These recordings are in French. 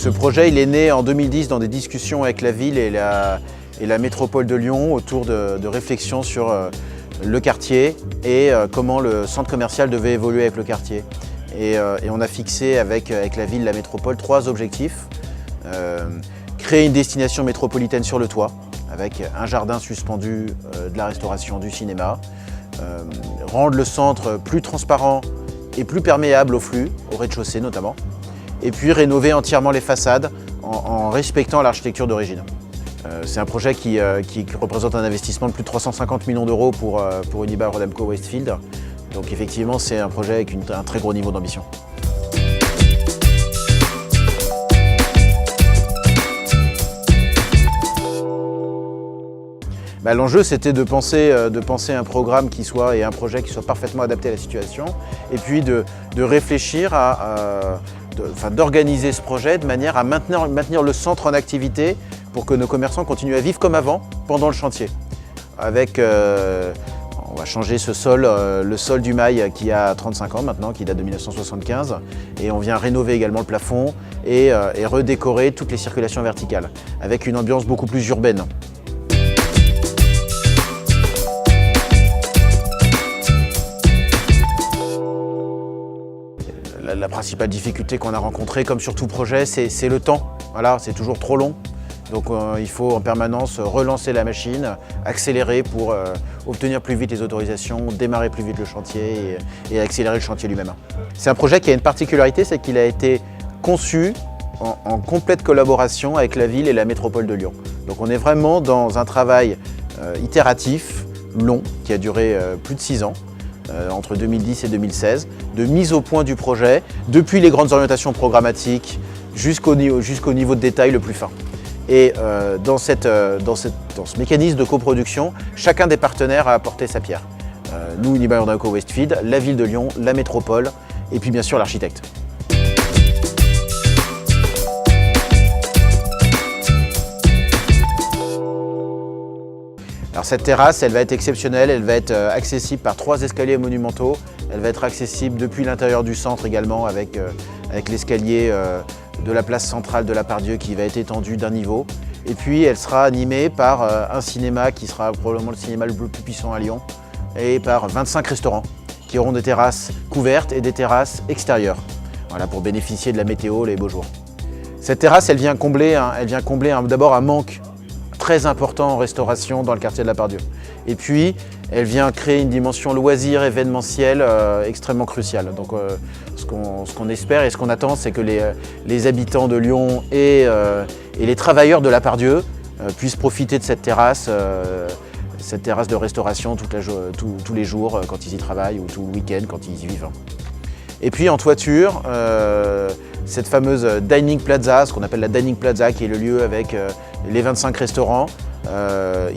Ce projet il est né en 2010 dans des discussions avec la ville et la métropole de Lyon autour de réflexions sur le quartier et comment le centre commercial devait évoluer avec le quartier. Et on a fixé avec la ville, la métropole, 3 objectifs. Créer une destination métropolitaine sur le toit, avec un jardin suspendu, de la restauration, du cinéma. Rendre le centre plus transparent et plus perméable au flux, au rez-de-chaussée notamment. Et puis rénover entièrement les façades en respectant l'architecture d'origine. C'est un projet qui représente un investissement de plus de 350 millions d'euros pour Unibail-Rodamco-Westfield. Donc effectivement, c'est un projet avec un très gros niveau d'ambition. L'enjeu, c'était de penser un programme et un projet qui soit parfaitement adapté à la situation, et puis de réfléchir d'organiser ce projet de manière à maintenir le centre en activité pour que nos commerçants continuent à vivre comme avant pendant le chantier. On va changer ce sol, le sol du Mail qui a 35 ans maintenant, qui date de 1975, et on vient rénover également le plafond et redécorer toutes les circulations verticales, avec une ambiance beaucoup plus urbaine. La principale difficulté qu'on a rencontrée, comme sur tout projet, c'est le temps. Voilà, c'est toujours trop long. Donc il faut en permanence relancer la machine, accélérer pour obtenir plus vite les autorisations, démarrer plus vite le chantier et accélérer le chantier lui-même. C'est un projet qui a une particularité, c'est qu'il a été conçu en complète collaboration avec la ville et la métropole de Lyon. Donc on est vraiment dans un travail itératif, long, qui a duré plus de 6 ans. Entre 2010 et 2016, de mise au point du projet, depuis les grandes orientations programmatiques jusqu'au niveau de détail le plus fin. Et dans ce mécanisme de coproduction, chacun des partenaires a apporté sa pierre. Nous, Unibail-Rodamco-Westfield, la ville de Lyon, la métropole et puis bien sûr l'architecte. Alors cette terrasse, elle va être exceptionnelle, elle va être accessible par 3 escaliers monumentaux. Elle va être accessible depuis l'intérieur du centre également avec l'escalier de la place centrale de la Part-Dieu qui va être étendu d'un niveau. Et puis elle sera animée par un cinéma qui sera probablement le cinéma le plus puissant à Lyon et par 25 restaurants qui auront des terrasses couvertes et des terrasses extérieures. Voilà, pour bénéficier de la météo les beaux jours. Cette terrasse, elle vient combler d'abord un manque très important en restauration dans le quartier de la Part-Dieu. Et puis, elle vient créer une dimension loisir, événementielle extrêmement cruciale. Donc, ce qu'on espère et ce qu'on attend, c'est que les habitants de Lyon et les travailleurs de la Part-Dieu puissent profiter de cette terrasse de restauration tous les jours quand ils y travaillent ou tout le week-end quand ils y vivent. Et puis en toiture, cette fameuse Dining Plaza, ce qu'on appelle la Dining Plaza, qui est le lieu avec les 25 restaurants.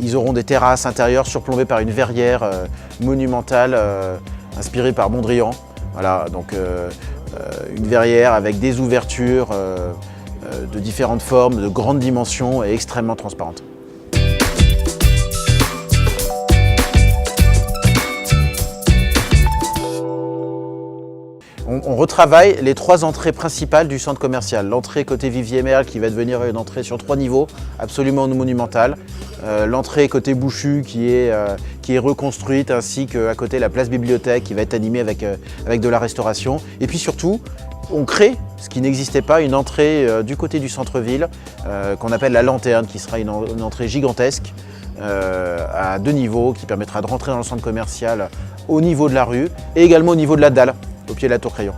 Ils auront des terrasses intérieures surplombées par une verrière monumentale inspirée par Mondrian. Voilà, donc une verrière avec des ouvertures de différentes formes, de grandes dimensions et extrêmement transparentes. On retravaille les 3 entrées principales du centre commercial. L'entrée côté Vivier-Merle qui va devenir une entrée sur 3 niveaux, absolument monumentale. L'entrée côté Bouchu qui est reconstruite, ainsi qu'à côté la place Bibliothèque qui va être animée avec de la restauration. Et puis surtout, on crée, ce qui n'existait pas, une entrée du côté du centre-ville qu'on appelle la Lanterne, qui sera une entrée gigantesque à 2 niveaux qui permettra de rentrer dans le centre commercial au niveau de la rue et également au niveau de la dalle, au pied de la Tour Crayon.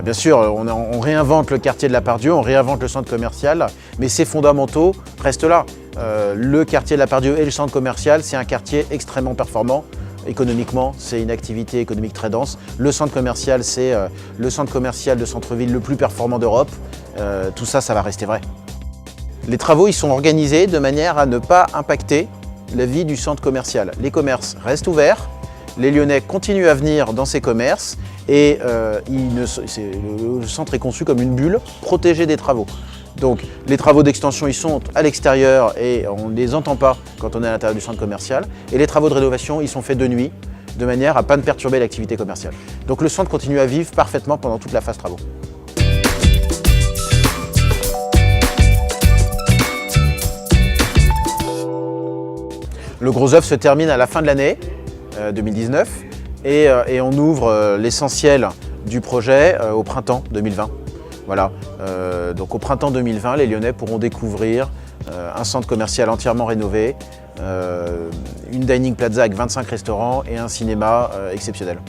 Bien sûr, on réinvente le quartier de la Part-Dieu, on réinvente le centre commercial, mais ces fondamentaux restent là. Le quartier de la Part-Dieu et le centre commercial, c'est un quartier extrêmement performant. Économiquement, c'est une activité économique très dense. Le centre commercial, c'est le centre commercial de centre-ville le plus performant d'Europe. Tout ça, ça va rester vrai. Les travaux ils sont organisés de manière à ne pas impacter la vie du centre commercial. Les commerces restent ouverts, les Lyonnais continuent à venir dans ces commerces et le centre est conçu comme une bulle protégée des travaux. Donc les travaux d'extension ils sont à l'extérieur et on ne les entend pas quand on est à l'intérieur du centre commercial. Et les travaux de rénovation ils sont faits de nuit de manière à ne pas perturber l'activité commerciale. Donc le centre continue à vivre parfaitement pendant toute la phase travaux. Le gros œuvre se termine à la fin de l'année 2019 et on ouvre l'essentiel du projet au printemps 2020. Voilà. Donc au printemps 2020, les Lyonnais pourront découvrir un centre commercial entièrement rénové, une dining plaza avec 25 restaurants et un cinéma exceptionnel.